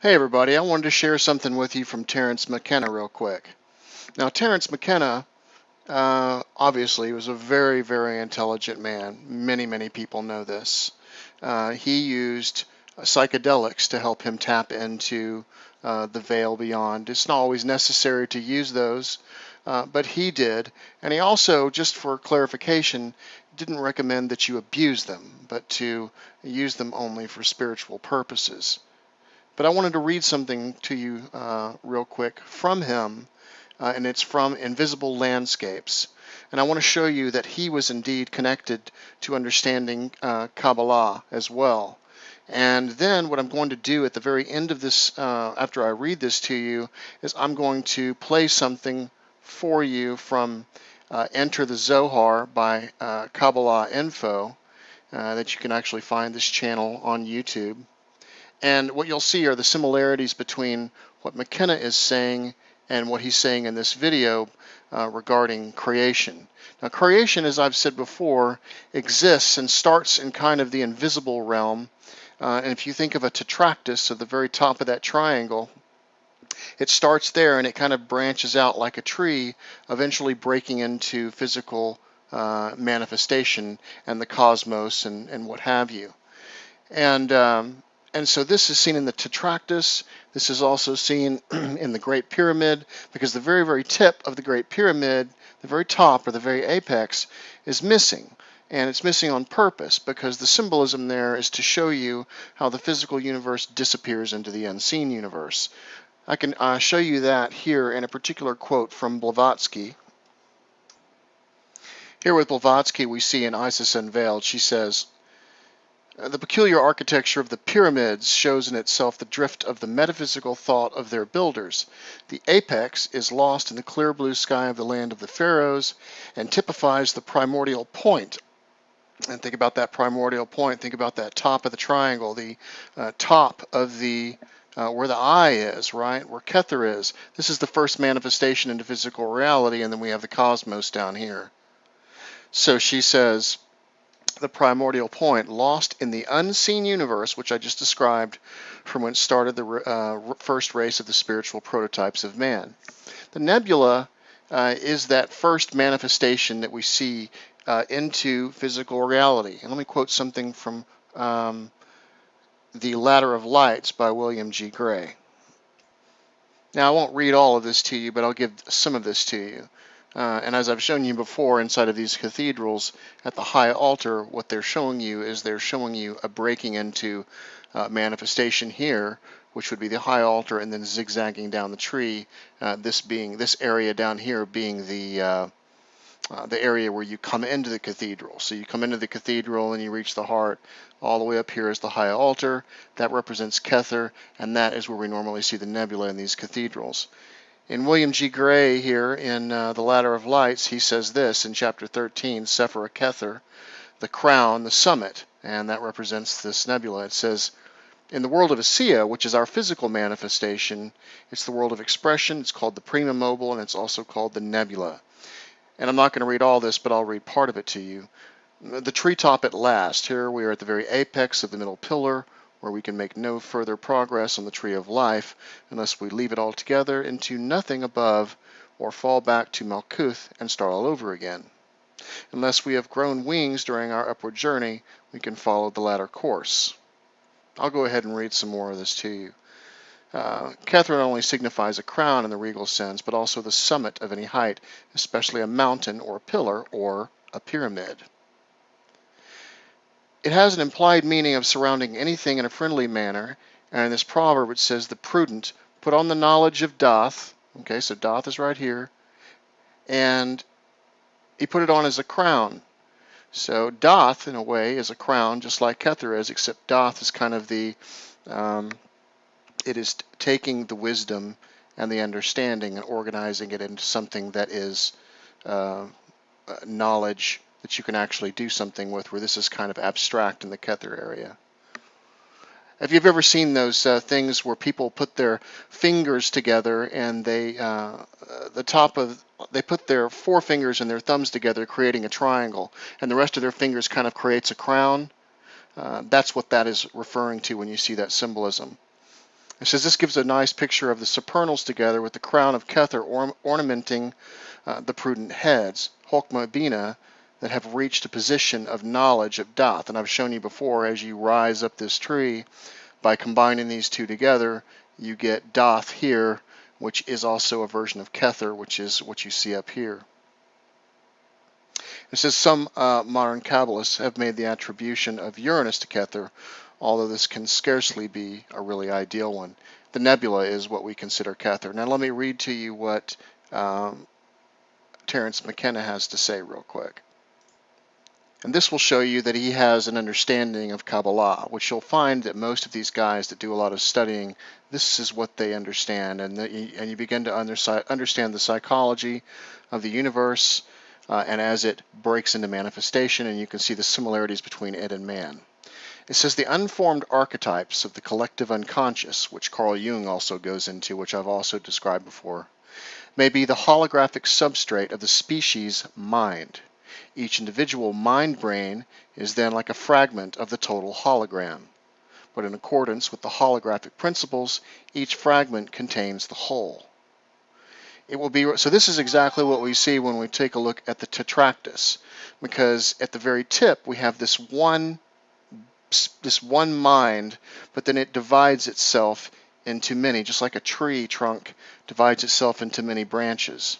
Hey everybody, I wanted to share something with you from Terence McKenna real quick. Now, Terence McKenna, obviously, was a very, very intelligent man. Many people know this. He used psychedelics to help him tap into the veil beyond. It's not always necessary to use those, but he did. And he also, just for clarification, didn't recommend that you abuse them, but to use them only for spiritual purposes. But I wanted to read something to you real quick from him, and it's from Invisible Landscapes. And I want to show you that he was indeed connected to understanding Qabalah as well. And then what I'm going to do at the very end of this, after I read this to you, is I'm going to play something for you from Enter the Zohar by Qabalah Info, that you can actually find this channel on YouTube. And what you'll see are the similarities between what McKenna is saying and what he's saying in this video regarding creation. Now, creation, as I've said before, exists and starts in kind of the invisible realm. And if you think of a tetractys at the very top of that triangle, it starts there and it kind of branches out like a tree, eventually breaking into physical manifestation and the cosmos and what have you. And so this is seen in the Tetractys. This is also seen in the Great Pyramid, because the very, very tip of the Great Pyramid, the very top or the very apex, is missing. And it's missing on purpose, because the symbolism there is to show you how the physical universe disappears into the unseen universe. I can show you that here in a particular quote from Blavatsky. Here with Blavatsky we see in Isis Unveiled, she says, "The peculiar architecture of the pyramids shows in itself the drift of the metaphysical thought of their builders. The apex is lost in the clear blue sky of the land of the pharaohs and typifies the primordial point." And think about that primordial point. Think about that top of the triangle, the top of the where the eye is, right? Where Kether is. This is the first manifestation into physical reality, and then we have the cosmos down here. So she says, the primordial point, lost in the unseen universe, which I just described, from whence started the first race of the spiritual prototypes of man. The nebula is that first manifestation that we see into physical reality. And let me quote something from The Ladder of Lights by William G. Gray. Now, I won't read all of this to you, but I'll give some of this to you. And as I've shown you before, inside of these cathedrals, at the high altar, what they're showing you is they're showing you a breaking into manifestation here, which would be the high altar, and then zigzagging down the tree. This area down here being the area where you come into the cathedral. So you come into the cathedral and you reach the heart. All the way up here is the high altar. That represents Kether, and that is where we normally see the nebula in these cathedrals. In William G. Gray here in The Ladder of Lights, he says this in chapter 13, Sephira Kether, the crown, the summit, and that represents this nebula. It says, in the world of Asiya, which is our physical manifestation, it's the world of expression, it's called the prima mobile, and it's also called the nebula. And I'm not going to read all this, but I'll read part of it to you. The treetop at last. Here we are at the very apex of the middle pillar, where we can make no further progress on the tree of life unless we leave it altogether into nothing above or fall back to Malkuth and start all over again. Unless we have grown wings during our upward journey, we can follow the latter course. I'll go ahead and read some more of this to you. Kether not only signifies a crown in the regal sense, but also the summit of any height, especially a mountain or a pillar or a pyramid. It has an implied meaning of surrounding anything in a friendly manner, and in this proverb it says, the prudent put on the knowledge of doth. Okay, so doth is right here, and he put it on as a crown. So doth, in a way, is a crown, just like Kether is, except doth is kind of the, it is taking the wisdom and the understanding and organizing it into something that is knowledge that you can actually do something with, where this is kind of abstract in the Kether area. If you've ever seen those things where people put their fingers together and they put their forefingers and their thumbs together, creating a triangle, and the rest of their fingers kind of creates a crown, that's what that is referring to when you see that symbolism. It says this gives a nice picture of the supernals together with the crown of Kether ornamenting the prudent heads, Hokmah that have reached a position of knowledge of Doth. And I've shown you before, as you rise up this tree, by combining these two together, you get Doth here, which is also a version of Kether, which is what you see up here. It says some modern Kabbalists have made the attribution of Uranus to Kether, although this can scarcely be a really ideal one. The nebula is what we consider Kether. Now let me read to you what Terence McKenna has to say real quick. And this will show you that he has an understanding of Qabalah, which you'll find that most of these guys that do a lot of studying, this is what they understand. And you begin to understand the psychology of the universe and as it breaks into manifestation, and you can see the similarities between it and man. It says the unformed archetypes of the collective unconscious, which Carl Jung also goes into, which I've also described before, may be the holographic substrate of the species mind. Each individual mind-brain is then like a fragment of the total hologram. But in accordance with the holographic principles, each fragment contains the whole. It will be, so this is exactly what we see when we take a look at the tetractys, because at the very tip we have this one mind, but then it divides itself into many, just like a tree trunk divides itself into many branches.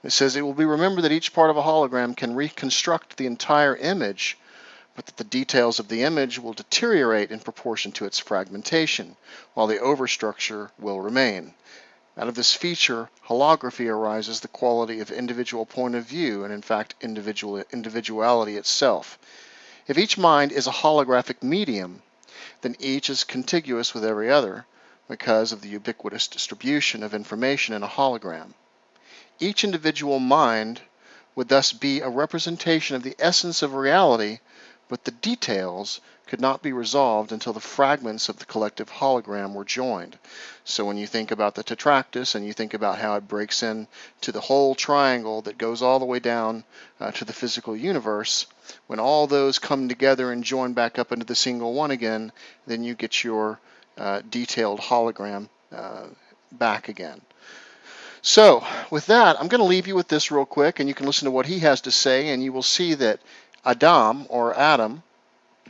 It says it will be remembered that each part of a hologram can reconstruct the entire image, but that the details of the image will deteriorate in proportion to its fragmentation, while the overstructure will remain. Out of this feature, holography arises the quality of individual point of view and, in fact, individuality itself. If each mind is a holographic medium, then each is contiguous with every other because of the ubiquitous distribution of information in a hologram. Each individual mind would thus be a representation of the essence of reality, but the details could not be resolved until the fragments of the collective hologram were joined. So when you think about the tetractys and you think about how it breaks in to the whole triangle that goes all the way down to the physical universe, when all those come together and join back up into the single one again, then you get your detailed hologram back again. So with that, I'm going to leave you with this real quick, and you can listen to what he has to say, and you will see that Adam, or Adam,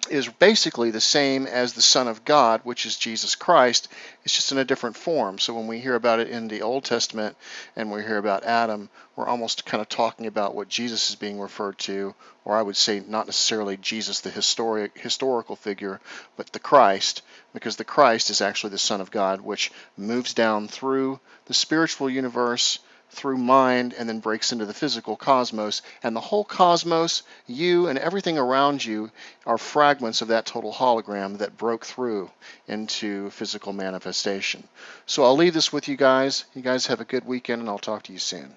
is basically the same as the Son of God, which is Jesus Christ. It's just in a different form. So when we hear about it in the Old Testament and we hear about Adam, we're almost kind of talking about what Jesus is being referred to, or I would say not necessarily Jesus, the historical figure, but the Christ, because the Christ is actually the Son of God, which moves down through the spiritual universe, through mind, and then breaks into the physical cosmos. And the whole cosmos, you and everything around you, are fragments of that total hologram that broke through into physical manifestation. So I'll leave this with you guys. You guys have a good weekend, and I'll talk to you soon.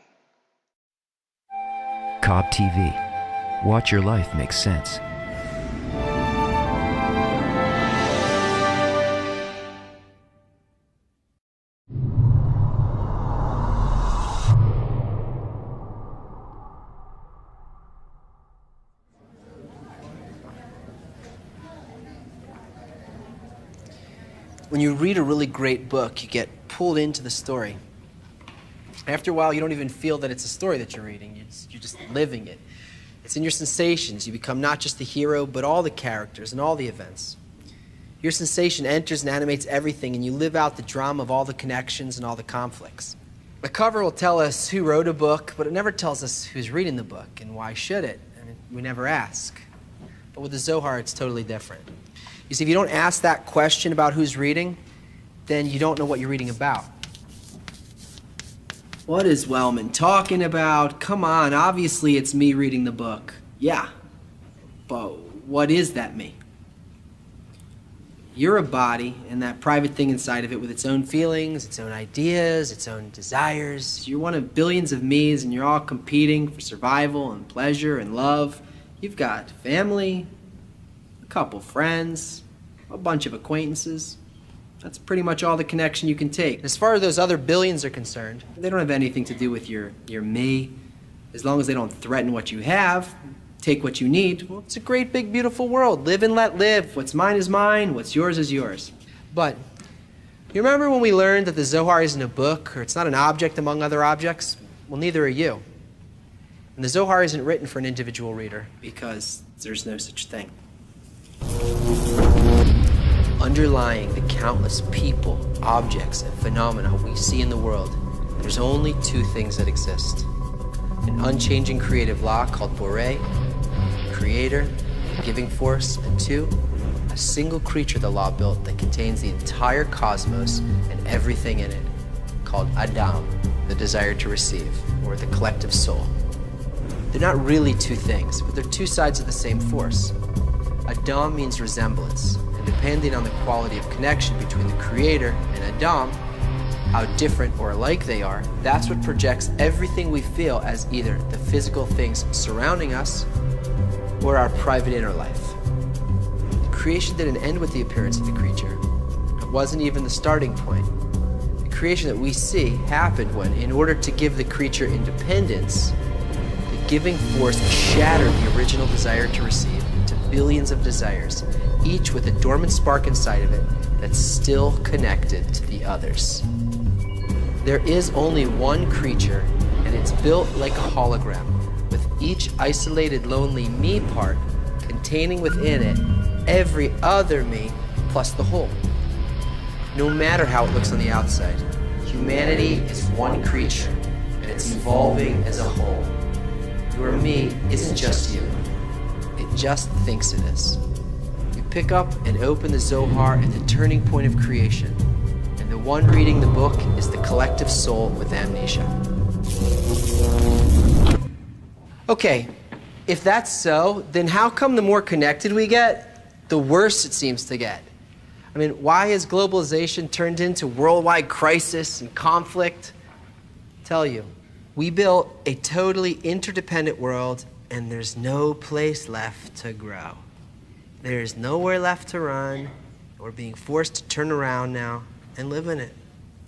Cobb TV. Watch your life make sense. When you read a really great book, you get pulled into the story. After a while, you don't even feel that it's a story that you're reading. You're just living it. It's in your sensations. You become not just the hero, but all the characters and all the events. Your sensation enters and animates everything, and you live out the drama of all the connections and all the conflicts. The cover will tell us who wrote a book, but it never tells us who's reading the book, and why should it? I mean, we never ask. But with the Zohar, it's totally different. You see, if you don't ask that question about who's reading, then you don't know what you're reading about. What is Wellman talking about? Come on, obviously it's me reading the book. Yeah, but what is that me? You're a body, and that private thing inside of it with its own feelings, its own ideas, its own desires. You're one of billions of me's, and you're all competing for survival and pleasure and love. You've got family, a couple friends, a bunch of acquaintances. That's pretty much all the connection you can take. As far as those other billions are concerned, they don't have anything to do with your me. As long as they don't threaten what you have, take what you need, well, it's a great, big, beautiful world. Live and let live. What's mine is mine. What's yours is yours. But You remember when we learned that the Zohar isn't a book, or it's not an object among other objects? Well, neither are you. And the Zohar isn't written for an individual reader, because there's no such thing. Underlying the countless people, objects, and phenomena we see in the world, there's only two things that exist. An unchanging creative law called Boré, creator, giving force, and two, a single creature the law built that contains the entire cosmos and everything in it, called Adam, the desire to receive, or the collective soul. They're not really two things, but they're two sides of the same force. Adam means resemblance, and depending on the quality of connection between the creator and Adam, how different or alike they are, that's what projects everything we feel as either the physical things surrounding us or our private inner life. The creation didn't end with the appearance of the creature. It wasn't even the starting point. The creation that we see happened when, in order to give the creature independence, the giving force shattered the original desire to receive into billions of desires, each with a dormant spark inside of it that's still connected to the others. There is only one creature, and it's built like a hologram, with each isolated lonely me part containing within it every other me plus the whole. No matter how it looks on the outside, humanity is one creature, and it's evolving as a whole. Your me isn't just you. It just thinks it is. You pick up and open the Zohar at the turning point of creation, and the one reading the book is the collective soul with amnesia. Okay, if that's so, then how come the more connected we get, the worse it seems to get? I mean, why has globalization turned into worldwide crisis and conflict? Tell you, we built a totally interdependent world, and there's no place left to grow. There's nowhere left to run. We're being forced to turn around now and live in it.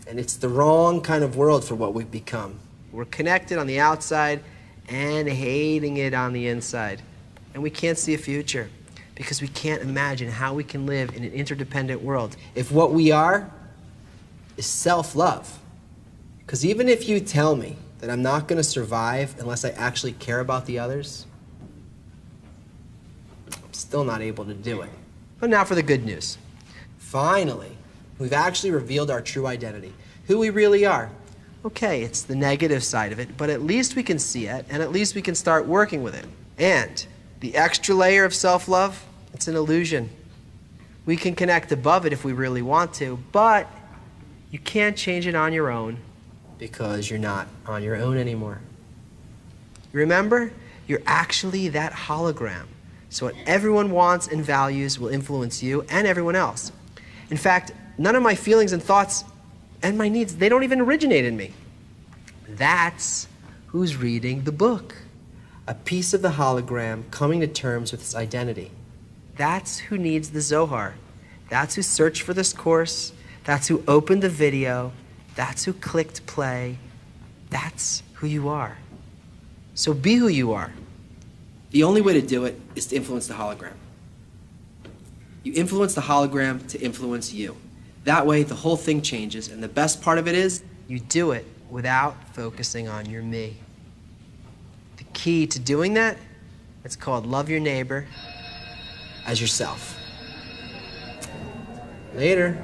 And it's the wrong kind of world for what we've become. We're connected on the outside and hating it on the inside. And we can't see a future because we can't imagine how we can live in an interdependent world if what we are is self-love. Because even if you tell me that I'm not going to survive unless I actually care about the others, I'm still not able to do it. But now for the good news. Finally, we've actually revealed our true identity, who we really are. Okay, it's the negative side of it, but at least we can see it, and at least we can start working with it. And the extra layer of self-love, it's an illusion. We can connect above it if we really want to, but you can't change it on your own because you're not on your own anymore. Remember, you're actually that hologram. So what everyone wants and values will influence you and everyone else. In fact, none of my feelings and thoughts and my needs, they don't even originate in me. That's who's reading the book. A piece of the hologram coming to terms with its identity. That's who needs the Zohar. That's who searched for this course. That's who opened the video. That's who clicked play. That's who you are. So be who you are. The only way to do it is to influence the hologram. You influence the hologram to influence you. That way, the whole thing changes, and the best part of it is, you do it without focusing on your me. The key to doing that, it's called love your neighbor as yourself. Later.